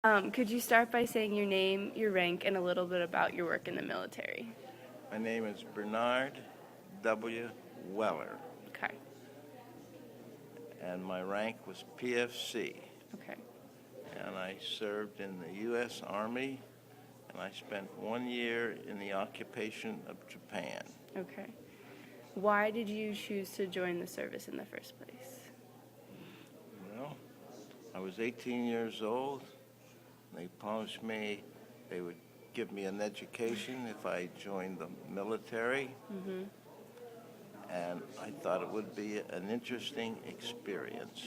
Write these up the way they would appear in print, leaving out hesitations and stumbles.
Could you start by saying your name, your rank, and a little bit about your work in the military? My name is Bernard W. Weller, Okay. and my rank was PFC, Okay. and I served in the U.S. Army, and I spent 1 year in the occupation of Japan. Okay. Why did you choose to join the service in the first place? Well, I was 18 years old. They promised me they would give me an education if I joined the military, Mm-hmm. and I thought it would be an interesting experience,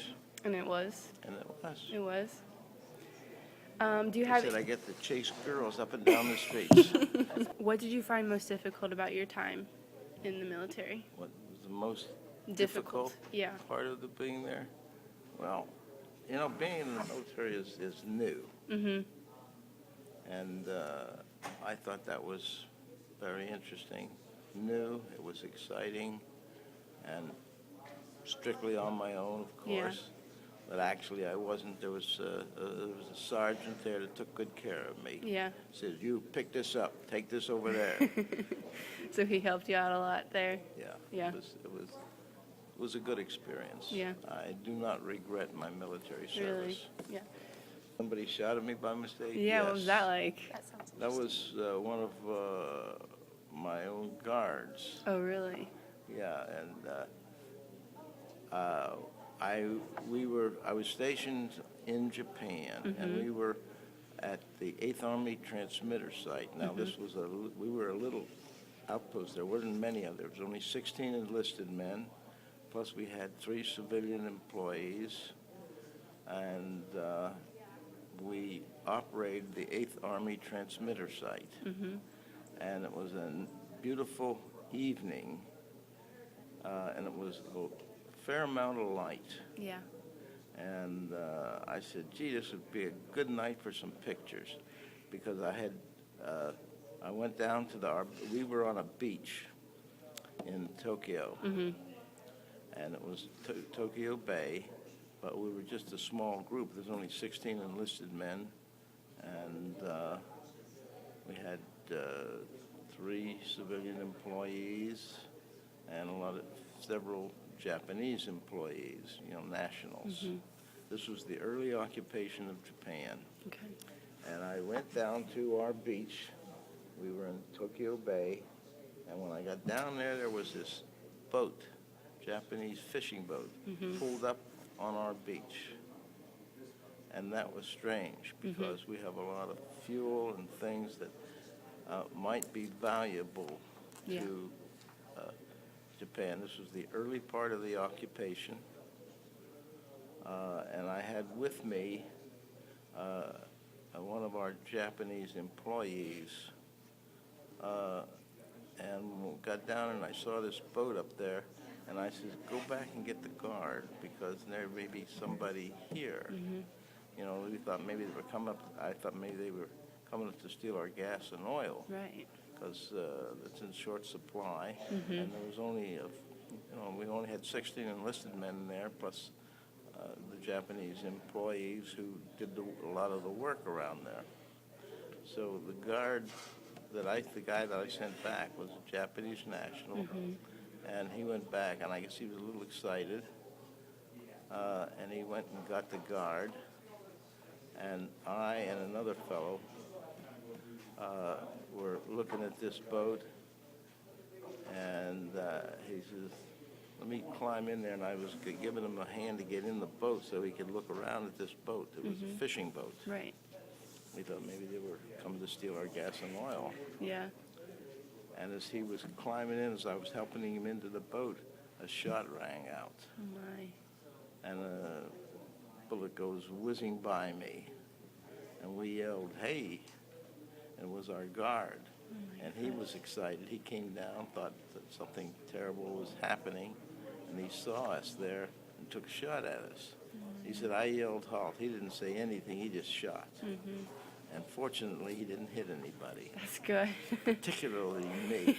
And it was. and it was. It was. Do you They have? said I get to chase girls up and down the streets. What did you find most difficult about your time in the military? What was the most Difficult. difficult Yeah. part of the being there? Well, being in the military is new, Mm-hmm. and I thought that was very interesting. New, it was exciting, and strictly on my own, of Yeah. course. But actually, I wasn't. There was a sergeant there that took good care of me. Yeah. Said, "You pick this up, take this over there." So he helped you out a lot there. Yeah. Yeah. It was a good experience. Yeah. I do not regret my military Really. service. Yeah. Somebody shot at me by mistake? Yeah. What was Yes. that like? That was one of my own guards. Oh, really? Yeah, and I was stationed in Japan, and we were at the 8th Army transmitter site. Now, we were a little outpost. There wasn't many of them. There was only 16 enlisted men, plus we had 3 civilian employees, and we operated the 8th Army transmitter site. Mm-hmm. And it was a beautiful evening, and it was a fair amount of light. Yeah. And I said, gee, this would be a good night for some pictures, because I went down to we were on a beach in Tokyo, Mm-hmm. and it was Tokyo Bay, but we were just a small group. There's only 16 enlisted men, and we had 3 civilian employees and several Japanese employees, nationals. Mm-hmm. This was the early occupation of Japan. Okay. And I went down to our beach. We were in Tokyo Bay, and when I got down there, there was this boat, Japanese fishing boat, pulled up on our beach. And that was strange, because we have a lot of fuel and things that might be valuable Yeah. to Japan. This was the early part of the occupation, and I had with me one of our Japanese employees, and we got down and I saw this boat up there, and I said, go back and get the guard, because there may be somebody here. Mm-hmm. We thought maybe they were coming up. I thought maybe they were coming up to steal our gas and oil, Right. because it's in short supply, Mm-hmm. and there was only we only had 16 enlisted men there, plus the Japanese employees who did a lot of the work around there. So the guy that I sent back was a Japanese national, and he went back, and I guess he was a little excited, and he went and got the guard, and I and another fellow were looking at this boat, and he says, let me climb in there, and I was giving him a hand to get in the boat so he could look around at this boat. It was a fishing boat. Right. We thought maybe they were coming to steal our gas and oil. Yeah. And as he was climbing in, as I was helping him into the boat, a shot rang out, Oh my. and a bullet goes whizzing by me, and we yelled, hey, and it was our guard. And he was excited. He came down, thought that something terrible was happening, and he saw us there and took a shot at us. He said, I yelled halt. He didn't say anything. He just shot. And fortunately, he didn't hit anybody, That's good. particularly me.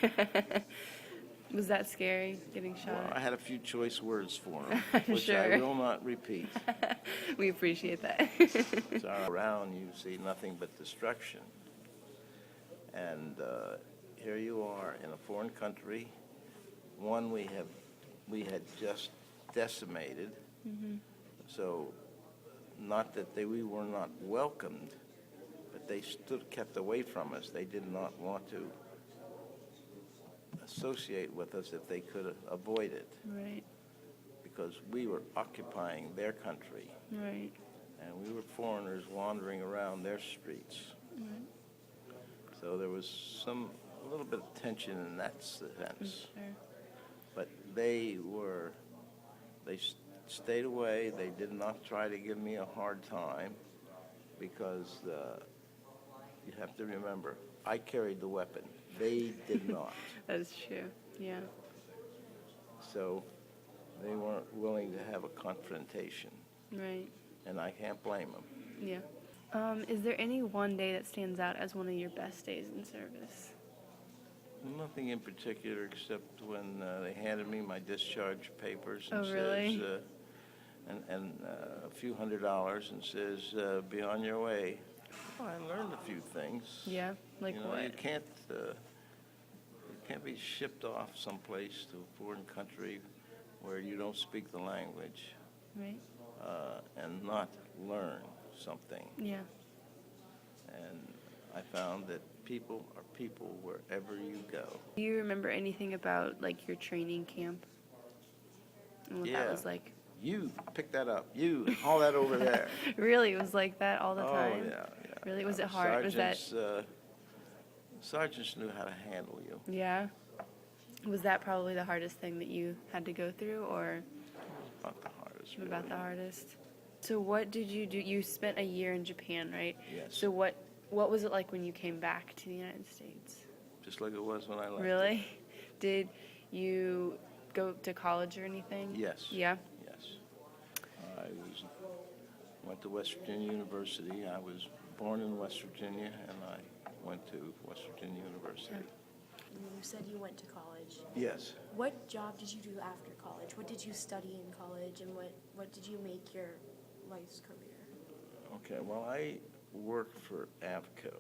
Was that scary, getting Well, I shot? had a few choice words for him, I'm which I sure. will not repeat. We appreciate that. So around you see nothing but destruction. And here you are in a foreign country, one we had just decimated. Mhm. So not that we were not welcomed, but they kept away from us. They did not want to associate with us if they could avoid it, Right, because we were occupying their country, right, and we were foreigners wandering around their streets. right. So there was a little bit of tension in that sense. Sure. But they stayed away. They did not try to give me a hard time, because you have to remember, I carried the weapon. They did not. That's true. Yeah. So they weren't willing to have a confrontation, Right. and I can't blame them. Yeah. Is there any one day that stands out as one of your best days in service? Nothing in particular, except when they handed me my discharge papers and Oh, really? says, and a few $100s, and says, "Be on your way." Well, I learned a few things. Yeah. Like You know, what? you can't be shipped off someplace to a foreign country where you don't speak the language Right. and not learn something. Yeah. And I found that people are people wherever you go. Do you remember anything about like your training camp? And what that Yeah. was like? You pick that up. You haul that over there. Really, it was like that all the Oh, time? yeah, yeah. Really? Was it hard? Was that- Sergeants knew how to handle you. Yeah. Was that probably the hardest thing that you had to go through, or About the hardest. Really. about the hardest? So what did you do? You spent a year in Japan, right? Yes. So what was it like when you came back to the United States? Just like it was when I left. Really? Did you go to college or anything? Yes. Yeah. Yes. Went to West Virginia University. I was born in West Virginia, and I went to West Virginia University. You said you went to college. Yes. What job did you do after college? What did you study in college, and what did you make your life's career? Okay, well, I worked for Avco,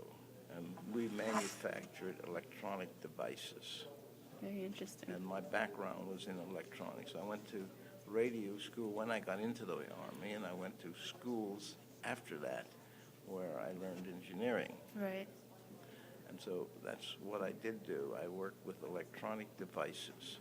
and we manufactured electronic devices. Very interesting. And my background was in electronics. I went to radio school when I got into the Army, and I went to schools after that where I learned engineering. Right. And so that's what I did do. I worked with electronic devices.